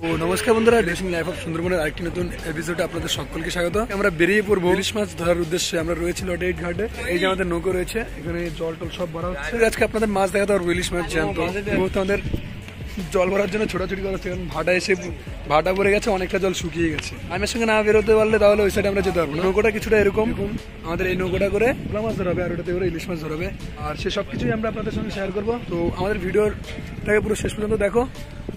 নমস্কার বন্ধুরা, dressing life of সুন্দরবনের আরেকটি নতুন এপিসোডে আপনাদের সকলকে স্বাগত। আমরা বেরিয়ে পড়বো ইলিশ মাছ ধরার উদ্দেশ্যে। আমরা রয়েছি লটেট ঘাটে। এই যে আমাদের নৌকো রয়েছে, এখানে জল টল সব ভরা হচ্ছে। আজকে আপনাদের মাছ দেখাতে পারবো, ইলিশ মাছ জ্যান্ত। আমাদের জল ভরার জন্য ছোটাছুটি করাচ্ছে, কারণ ভাটা এসে ভাটা পড়ে গেছে, অনেকটা জল শুকিয়ে গেছে। আমার সঙ্গে না বেরোতে পারলে তাহলে ওই সাইডে আমরা যেতে পারবো। নৌকোটা কিছুটা এরকম, আমাদের এই নৌকোটা করে ভোলা মাছ ধরাবে আর ওটাতে করে ইলিশ মাছ ধরাবে, আর সে সব কিছুই আমরা আপনাদের সঙ্গে শেয়ার করবো। তো আমাদের ভিডিওটাকে পুরো শেষ পর্যন্ত দেখো,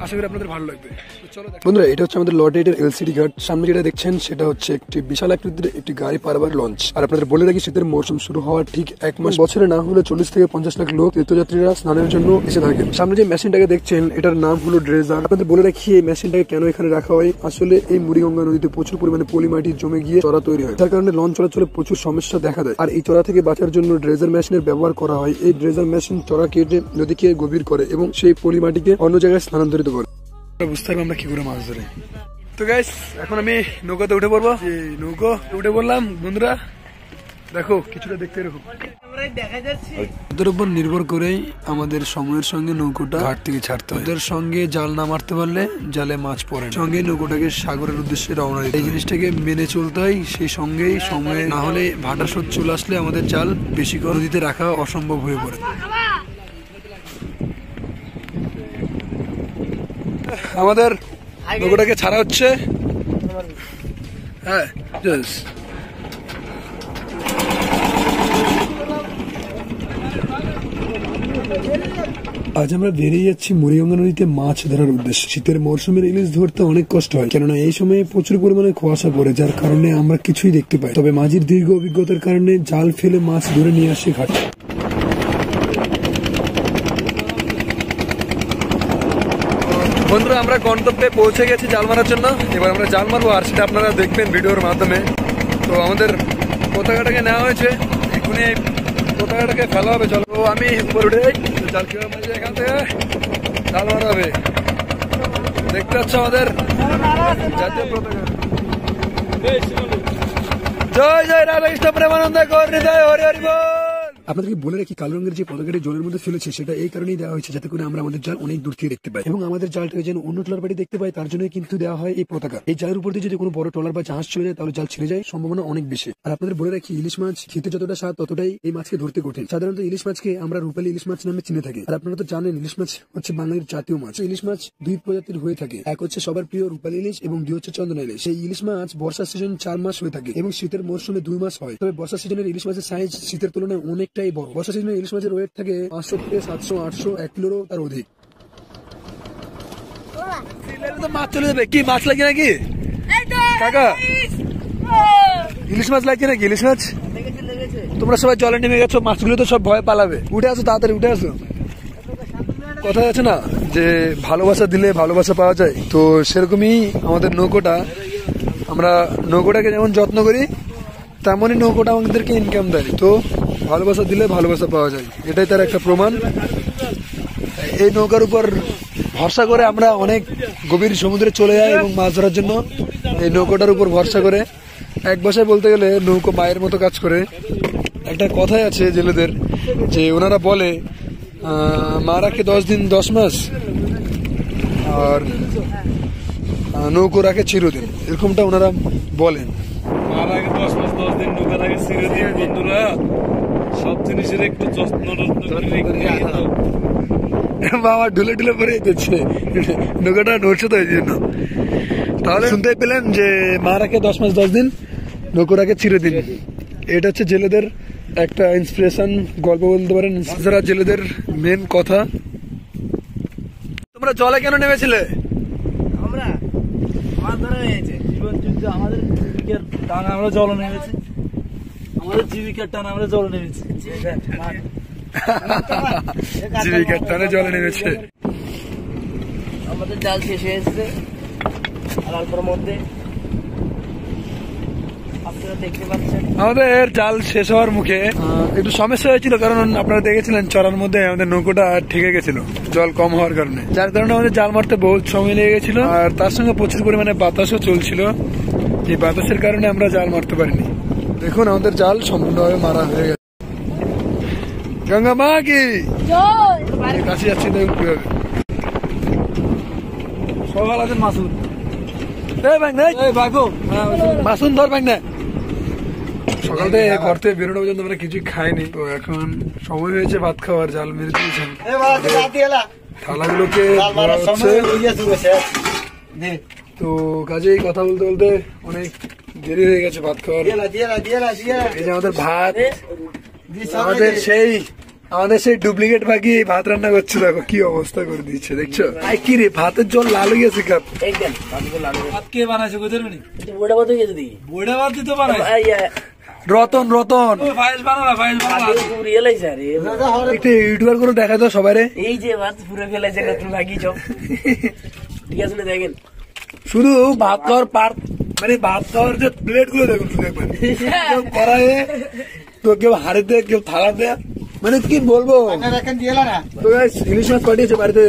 আশা করি আপনাদের ভালো লাগবে। চলো বন্ধুরা, এটা হচ্ছে আমাদের লটেটের এলসিডি ঘাট। সামনে যেটা দেখছেন সেটা হচ্ছে একটি বিশাল আকৃতির একটি গাড়ি পারাবার লঞ্চ। আর আপনাদের বলে রাখি, শীতের মৌসুম শুরু হওয়ার ঠিক এক মাস বছরে না হলে 40 থেকে 50 লাখ লোক তীর্থযাত্রীরা স্নানের জন্য এসে থাকেন। সামনে যে মেশিনটাকে দেখছেন এটার নাম হলো ড্রেজার। আপনাদের বলে রাখি, এই মেশিনটাকে কেন এখানে রাখা হয়। আসলে এই মুড়িগঙ্গা নদীতে প্রচুর পরিমাণে পলি মাটি জমে গিয়ে চড়া তৈরি হয়, যার কারণে লঞ্চ চলাচলে প্রচুর সমস্যা দেখা দেয়। আর এই চড়া থেকে বাঁচার জন্য ড্রেজার মেশিনের ব্যবহার করা হয়। এই ড্রেজার মেশিন চড়া কেটে নদীকে গভীর করে এবং সেই পলি মাটিকে অন্য জায়গায় স্থানান্তরিত করে। বুঝতে পারবো আমরা কি করে মাছ ধরে। তো গাইস, এখন আমি নৌকাতে উঠে পড়বো। নৌকো উঠে পড়লাম বন্ধুরা, দেখো কিছুটা দেখতে এরকম। ওদের উপর নির্ভর করেই আমাদের সময়ের সঙ্গে নৌকোটা ঘাট থেকে ছাড়তে হয়। ওদের সঙ্গে জাল না মারতে পারলে জালে মাছ পড়ে, সঙ্গে নৌকোটাকে সাগরের উদ্দেশ্যে রওনা দিতে। এই জিনিসটাকে মেনে চলতে হয়। সেই সঙ্গেই সময় না হলে ভাটা স্রোত চলে আসলে আমাদের জাল বেশি করে নদীতে রাখা অসম্ভব হয়ে পড়ে। আমাদের নৌকোটাকে ছাড়া হচ্ছে। হ্যাঁ, আজ আমরা বেরিয়ে যাচ্ছি মুড়িগঙ্গা নদীতে মাছ ধরার উদ্দেশ্যে। শীতের মরশুমের ইলিশ ধরতে অনেক কষ্ট হয়, কেননা এই সময়ে প্রচুর পরিমাণে কুয়াশা পড়ে, যার কারণে আমরা কিছুই দেখতে পাই। তবে মাঝির দীর্ঘ অভিজ্ঞতার কারণে জাল ফেলে মাছ ধরে নিয়ে আসে ঘাটে। বন্ধুরা, আমরা গন্তব্যে পৌঁছে গেছি জাল মারার জন্য। এবার আমরা জাল মারবো, আর সেটা আপনারা দেখবেন ভিডিওর মাধ্যমে। তো আমাদের পতাকাটাকে নেওয়া হয়েছে, এখনই এই পতাকাটাকে ফেলা হবে। চলো, আমি উপর উঠে জাল কিভাবে মারছি, এখান থেকে জাল মারা হবে। দেখতে পাচ্ছ আমাদের জাতীয় পতাকা। জয় জয় রাধাকৃষ্ণ প্রেমানন্দ গৌর হৃদয় হরি হরি বল। আপনাদেরকে বলে রাখি, কালো রঙের যে পতাকাটি জলের মধ্যে ফেলেছে সেটা এই কারণেই দেওয়া হয়েছে, যাতে করে আমরা আমাদের জাল অনেক দূর থেকে দেখতে পাই এবং আমাদের জালটাকে যেন অন্য ট্রলার বাড়ি দেখতে পাই, তার জন্যই কিন্তু দেওয়া হয় এই পতাকা। এই জালের উপর দিয়ে যদি কোনো বড় ট্রলার বা জাহাজ চলে যায় তাহলে জাল ছিঁড়ে যায়, সম্ভাবনা অনেক বেশি। আর আপনাদের বলে রাখি, ইলিশ মাছ খেতে যতটা স্বাদ ততটাই এই মাছকে ধরতে কঠিন। সাধারণত ইলিশ মাছকে আমরা রূপালী ইলিশ মাছ নামে চিনে থাকি। আর আপনারা তো জানেন, ইলিশ মাছ হচ্ছে বাঙালির জাতীয় মাছ। ইলিশ মাছ দুই প্রজাতির হয়ে থাকে, এক হচ্ছে সবার প্রিয় রূপালী ইলিশ এবং দুই হচ্ছে চন্দনা ইলিশ। সেই ইলিশ মাছ বর্ষার সিজন 4 মাস হয়ে থাকে এবং শীতের মরশুমে 2 মাস হয়। তবে বর্ষা সিজনের ইলিশ মাছের সাইজ শীতের তুলনায় অনেকটাই বড়। বর্ষা সিজনের ইলিশ মাছের ওয়েট থাকে 500 থেকে 700, 800, 1 কিলোরও তার অধিক। মাছ চলে যাবে কি? মাছ লাগে নাকি কাকা? ইলিশ মাছ লাগছে নাকি? ইলিশ মাছ তোমরা সবাই জলে নেমে গেছো, মাছগুলো তো সব ভয় পালাবে। উঠে আসো, তাড়াতাড়ি উঠে আসো। কথা আছে না যে ভালোবাসা দিলে ভালোবাসা পাওয়া যায়, তো সেরকমই আমাদের নৌকোটা। আমরা নৌকোটাকে যেমন যত্ন করি, তেমনই নৌকোটা আমাদেরকে ইনকাম দেয়। তো ভালোবাসা দিলে ভালোবাসা পাওয়া যায়, এটাই তার একটা প্রমাণ। এই নৌকার উপর ভরসা করে আমরা অনেক গভীর সমুদ্রে চলে যাই এবং মাছ ধরার জন্য। এই নৌকোটার উপর ভরসা করে, এক ভাষায় বলতে গেলে নৌকো মায়ের মতো কাজ করে। একটা কথাই আছে জেলেদের, যে ওনারা বলে মা রাখে 10 দিন 10 মাস, আর নৌকো রাখে চিরদিন, এরকমটা ওনারা বলেন। সব জিনিসের একটু যত্ন বাবা ঢুলে ঢুলে পরে যাচ্ছে, নৌকাটা নড়ছে তো এই জন্য। তাহলে শুনতে পেলেন যে মা রাখে 10 মাস 10 দিন, নৌকো রাখে চিরদিন। এটা হচ্ছে জেলেদের একটা ইন্সপিরেশন গল্প বলতে পারেন, যারা জেলেদের মেন কথা। তোমরা জলে কেন নেমেছিলে? আমরা মাছ ধরা হয়েছে, জীবন যুদ্ধ আমাদের জীবিকার টানে আমরা জল নেমেছি। আমাদের জীবিকার টানে আমরা জল নেমেছি। জীবিকার টানে জলে নেমেছে। আমাদের জাল শেষ হয়ে এসেছে আর অল্পের মধ্যে আপনারা দেখতে পাচ্ছেন আমাদের জাল শেষ হওয়ার মুখে। একটু সমস্যা হয়েছিল, কারণ আপনারা দেখেছিলেন চড়ার মধ্যে আমাদের নৌকোটা ঠেকে গেছিল জল কম হওয়ার কারণে, যার কারণে আমাদের জাল মারতে বহুত সময় লেগে গেছিল। আর তার সঙ্গে প্রচুর পরিমাণে বাতাসও চলছিল, এই বাতাসের কারণে আমরা জাল মারতে পারিনি। দেখুন আমাদের জাল সম্পূর্ণভাবে মারা হয়ে গেছে। গঙ্গা মা কি কাছে যাচ্ছি, দেখুন কিভাবে সকাল আছেন মাসুদ। মাসুদ ধর ভাই না। সকাল থেকে ঘর থেকে বেরোনো পর্যন্ত আমরা কিছু খাইনি, তো এখন সময় হয়েছে ভাত খাওয়ার। জাল মেরে দিয়েছেন, থালাগুলোকে ধরা হচ্ছে। তো কাজেই কথা বলতে বলতে অনেক দেরি হয়ে গেছে ভাত খাওয়ার। এই যে আমাদের ভাত, আমাদের সেই ডুপ্লিকেট ভাগি ভাত রান্না করছে। দেখো কি অবস্থা করে দিচ্ছে, দেখছো? আই কি রে, ভাতের জল লাল হয়ে গেছে কাপ। ভাত কে বানাইছে কোথায় নি? বড় ভাত হয়ে গেছে দেখি। বড় ভাত দিতে বানাই রতন ফাইল বানালা রিয়েলাইছে আরে একটু ইউটিউবার করে দেখা দাও সবাই। এই যে ভাত পুরো ফেলাইছে নতুন লাগিয়েছ। ঠিক আছে না, দেখেন শুধু ভাত খাওয়ার মানে ভাত খাওয়ার যে প্লেট গুলো দেখুন, শুধু একবার কেউ কড়াইয়ে, তো কেউ হাড়িতে, কেউ থালাতে, মানে কি বলবো। তো ইলিশ মাছ পাঠিয়েছে বাড়িতে,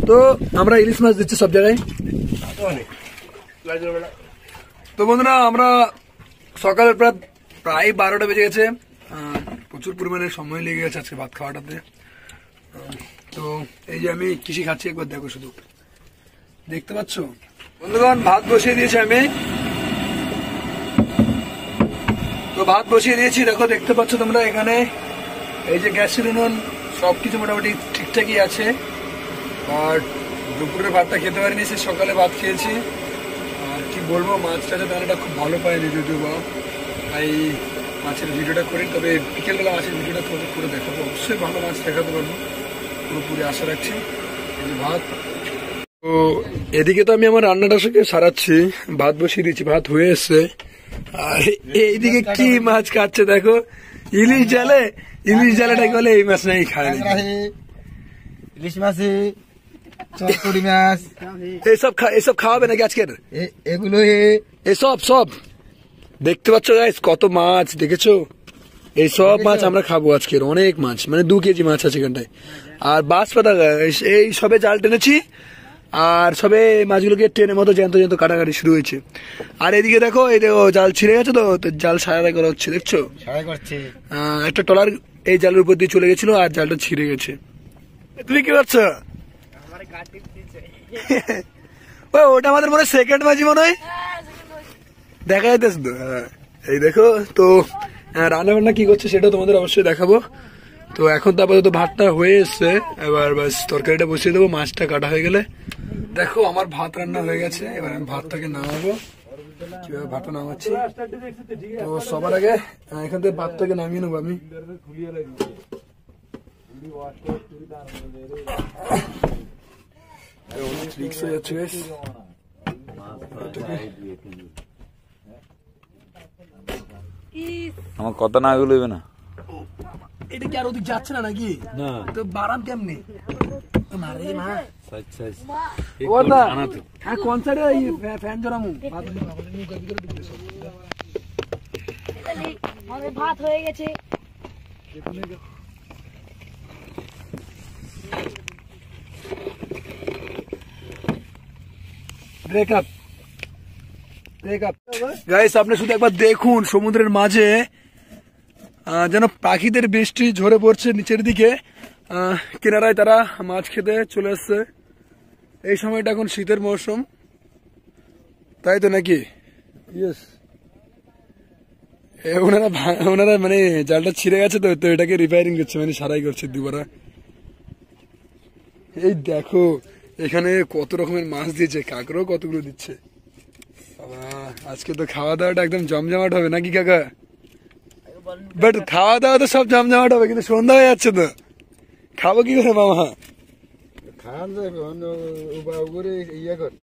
তো আমরা ইলিশ মাছ দিচ্ছি সব জায়গায়। তো বন্ধুরা, আমরা সকালে প্রায় 12টা বেজে গেছে। প্রচুর পরিমাণে সময় লেগে গেছে আজকে ভাত খাওয়াটাতে। তো এই যে আমি কৃষি খাচ্ছি, একবার দেখো, শুধু দেখতে পাচ্ছ বন্ধুগণ। ভাত বসিয়ে দিয়েছি আমি, তো ভাত বসিয়ে দিয়েছি, দেখো দেখতে পাচ্ছ তোমরা এখানে। এই যে গ্যাস সিলিন্ডার সবকিছু মোটামুটি ঠিকঠাকই আছে। আর দুপুরের ভাতটা খেতে পারিনি, সে সকালে ভাত খেয়েছি। আর কি বলবো, মাছটা যে দানাটা খুব ভালো পাইনি যদিও বা, তাই মাছের ভিডিওটা করি। তবে বিকেলবেলা মাছের ভিডিওটা করে দেখাবো, অবশ্যই ভালো মাছ দেখাতে পারবো, পুরোপুরি আশা রাখছি। এই যে ভাত, তো এদিকে তো আমি আমার রান্নাটা সারাচ্ছি, ভাত বসিয়ে দিচ্ছি, ভাত হয়ে এসছে। আর এইদিকে কি মাছ কাটছে দেখো, ইলিশ জালেটাকে বলে এই মাছ নাই খায়, ইলিশ মাছ, চটকড়ি মাছ, এসব খাওয়াবে নাকি আজকের? এগুলো সব দেখতে পাচ্ছ গাইস, কত মাছ দেখেছো? এই সব মাছ আমরা খাবো আজকের, অনেক মাছ, মানে 2 কেজি মাছ আছে এখানটায়। আর বাঁশ পাতা এই সবে জাল টেনেছি, আর সবে মাছগুলোকে ট্রেনের মতো জ্যান্ত কাটাকাটি শুরু হয়েছে। আর এদিকে দেখো, এই দেখো জাল ছিঁড়ে গেছে, তো জাল সারাই করা হচ্ছে, দেখছো? একটা ট্রলার এই জালের উপর দিয়ে চলে গেছিল, আর জালটা ছিঁড়ে গেছে। তুমি কি করছো? ওটা আমাদের মনে হয় সেকেন্ড মাঝি, মনে হয় দেখা যাইতেছে তো। এই দেখো, তো রান্না বান্না কি করছে সেটা তোমাদের অবশ্যই দেখাবো। তো এখন তো আপাতত ভাতটা হয়ে এসছে, এবার বাস তরকারিটা বসিয়ে দেবো, মাছটা কাটা হয়ে গেলে। দেখো আমার ভাত রান্না হয়ে গেছে, এবার আমি ভাতটাকে নামাবো। কিভাবে ভাতটা নামাচ্ছি, তো সবার আগে এখান থেকে ভাতটাকে নামিয়ে নেবো আমি। আমার কথা না বলবে না, এটা কি আর ওদিক যাচ্ছে না নাকি? না তো বারাম কেমনি মারে মা হ্যাঁ, কোন সাইডে ফ্যান জড়ামু? আমাদের ভাত হয়ে গেছে। ব্রেকআপ গাইস, আপনি শুধু একবার দেখুন, সমুদ্রের মাঝে যেন পাখিদের বৃষ্টি ঝরে পড়ছে নিচের দিকে। কিনারায় তারা মাছ খেতে চলে আসছে। এই সময়টা এখন শীতের মৌসুম, তাই তো নাকি? ওনারা মানে জালটা ছিঁড়ে গেছে, তো এটাকে রিপেয়ারিং করছে, মানে সারাই করছে দুবারা। এই দেখো এখানে কত রকমের মাছ দিয়েছে, কাঁকড়াও কতগুলো দিচ্ছে। আজকে তো খাওয়া দাওয়াটা একদম জমজমাট হবে নাকি কাকা? বাট খাওয়া দাওয়া তো সব জমজমাট হবে, কিন্তু সন্ধ্যা হয়ে যাচ্ছে তো, খাবো কি করে মামা? খাওয়া যাবে ইয়ে কর।